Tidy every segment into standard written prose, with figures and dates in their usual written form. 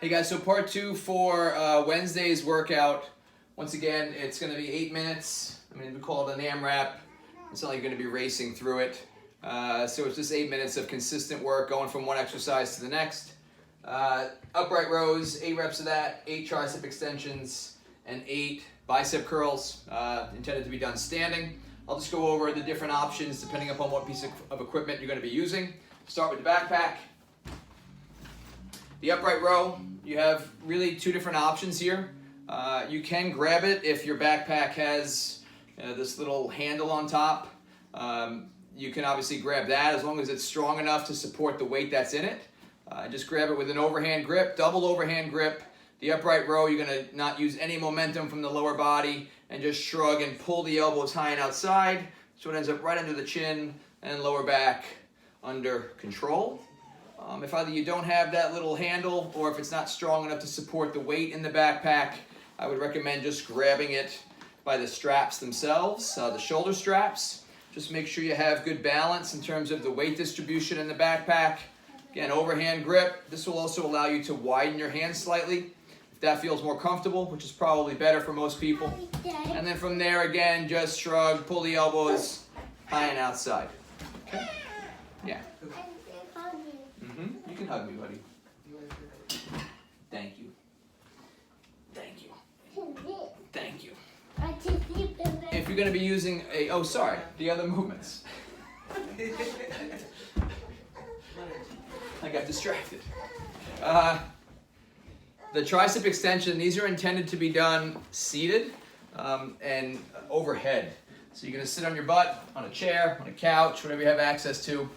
Hey guys, so part two for Wednesday's workout. Once again, it's going to be 8 minutes. I mean, we call it an AMRAP. It's not like you're going to be racing through it. So it's just 8 minutes of consistent work going from one exercise to the next. Upright rows, 8 reps of that, 8 tricep extensions, and 8 bicep curls, intended to be done standing. I'll just go over the different options depending upon what piece of equipment you're going to be using. Start with the backpack. The upright row, you have really 2 different options here. You can grab it if your backpack has this little handle on top. You can obviously grab that as long as it's strong enough to support the weight that's in it. Just grab it with an overhand grip, double overhand grip. The upright row, you're going to not use any momentum from the lower body and just shrug and pull the elbows high and outside so it ends up right under the chin and lower back under control. If either you don't have that little handle or if it's not strong enough to support the weight in the backpack, I would recommend just grabbing it by the straps themselves, the shoulder straps. Just make sure you have good balance in terms of the weight distribution in the backpack. Again, overhand grip. This will also allow you to widen your hands slightly if that feels more comfortable, which is probably better for most people. And then from there, again, just shrug, pull the elbows high and outside. Okay? Yeah. You can hug me, buddy. Thank you. Thank you. Thank you. If you're going to be using the other movements. I got distracted. The tricep extension, these are intended to be done seated and overhead. So you're going to sit on your butt, on a chair, on a couch, whatever you have access to.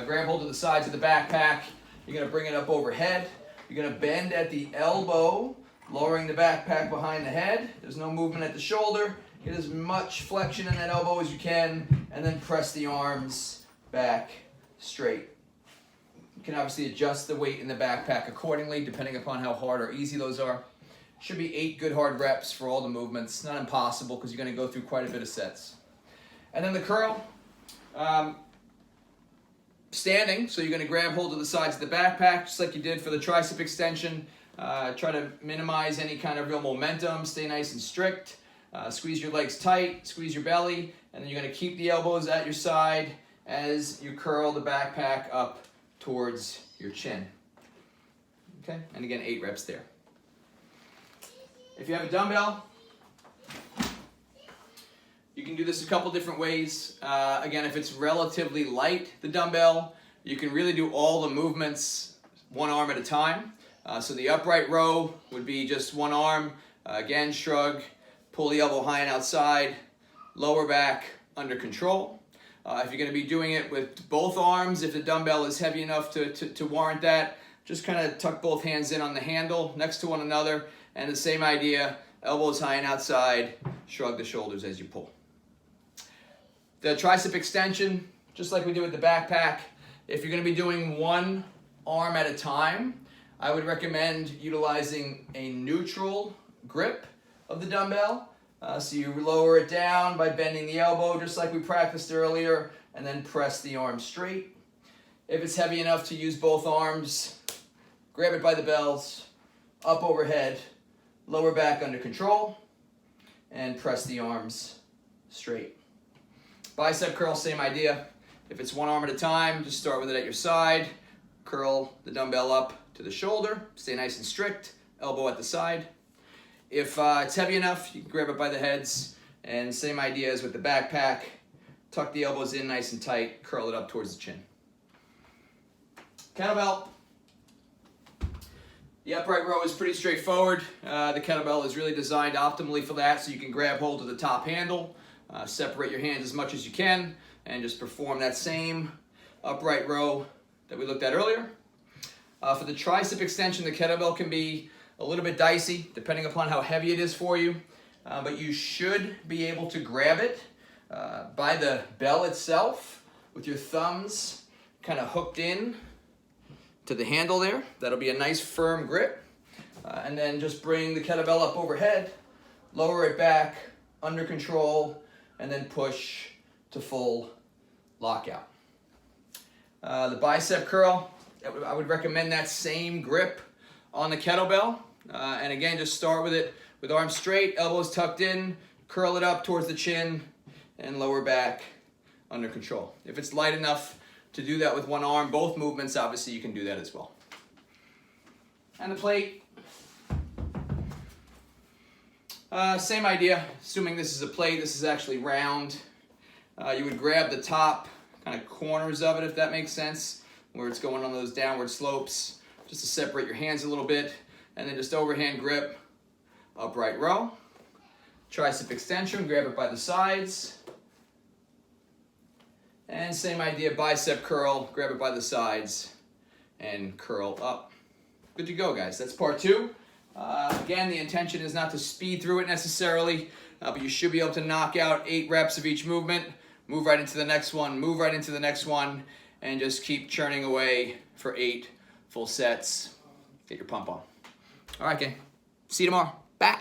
Grab hold of the sides of the backpack. You're going to bring it up overhead. You're going to bend at the elbow, lowering the backpack behind the head. There's no movement at the shoulder. Get as much flexion in that elbow as you can, and then press the arms back straight. You can obviously adjust the weight in the backpack accordingly, depending upon how hard or easy those are. Should be 8 good hard reps for all the movements. Not impossible because you're going to go through quite a bit of sets. And then the curl. Standing, so you're going to grab hold of the sides of the backpack, just like you did for the tricep extension. Try to minimize any kind of real momentum. Stay nice and strict. Squeeze your legs tight, squeeze your belly, and then you're going to keep the elbows at your side as you curl the backpack up towards your chin. Okay, and again, 8 reps there. If you have a dumbbell, you can do this a couple different ways. Again, if it's relatively light, the dumbbell, you can really do all the movements one arm at a time. So the upright row would be just one arm. Again, shrug, pull the elbow high and outside, lower back under control. If you're going to be doing it with both arms, if the dumbbell is heavy enough to warrant that, just kind of tuck both hands in on the handle next to one another. And the same idea, elbows high and outside, shrug the shoulders as you pull. The tricep extension, just like we did with the backpack, if you're going to be doing one arm at a time, I would recommend utilizing a neutral grip of the dumbbell. So you lower it down by bending the elbow, just like we practiced earlier, and then press the arm straight. If it's heavy enough to use both arms, grab it by the bells, up overhead, lower back under control, and press the arms straight. Bicep curl, same idea. If it's one arm at a time, just start with it at your side. Curl the dumbbell up to the shoulder. Stay nice and strict. Elbow at the side. If it's heavy enough, you can grab it by the heads. And same idea as with the backpack. Tuck the elbows in nice and tight. Curl it up towards the chin. Kettlebell. The upright row is pretty straightforward. The kettlebell is really designed optimally for that, so you can grab hold of the top handle. Separate your hands as much as you can and just perform that same upright row that we looked at earlier. For the tricep extension, the kettlebell can be a little bit dicey depending upon how heavy it is for you, but you should be able to grab it by the bell itself with your thumbs kind of hooked in to the handle there. That'll be a nice firm grip. And then just bring the kettlebell up overhead, lower it back under control, and then push to full lockout. The bicep curl, I would recommend that same grip on the kettlebell. And again, just start with it with arms straight, elbows tucked in, curl it up towards the chin, and lower back under control. If it's light enough to do that with one arm, both movements, obviously you can do that as well. And the plate. Same idea, assuming this is a plate, this is actually round. You would grab the top kind of corners of it, if that makes sense, where it's going on those downward slopes, just to separate your hands a little bit, and then just overhand grip, upright row. Tricep extension, grab it by the sides. And same idea, bicep curl, grab it by the sides, and curl up. Good to go, guys. That's part 2. Again, the intention is not to speed through it necessarily, but you should be able to knock out 8 reps of each movement, move right into the next one, move right into the next one, and just keep churning away for 8 full sets. Get your pump on. All right, gang. See you tomorrow. Bye.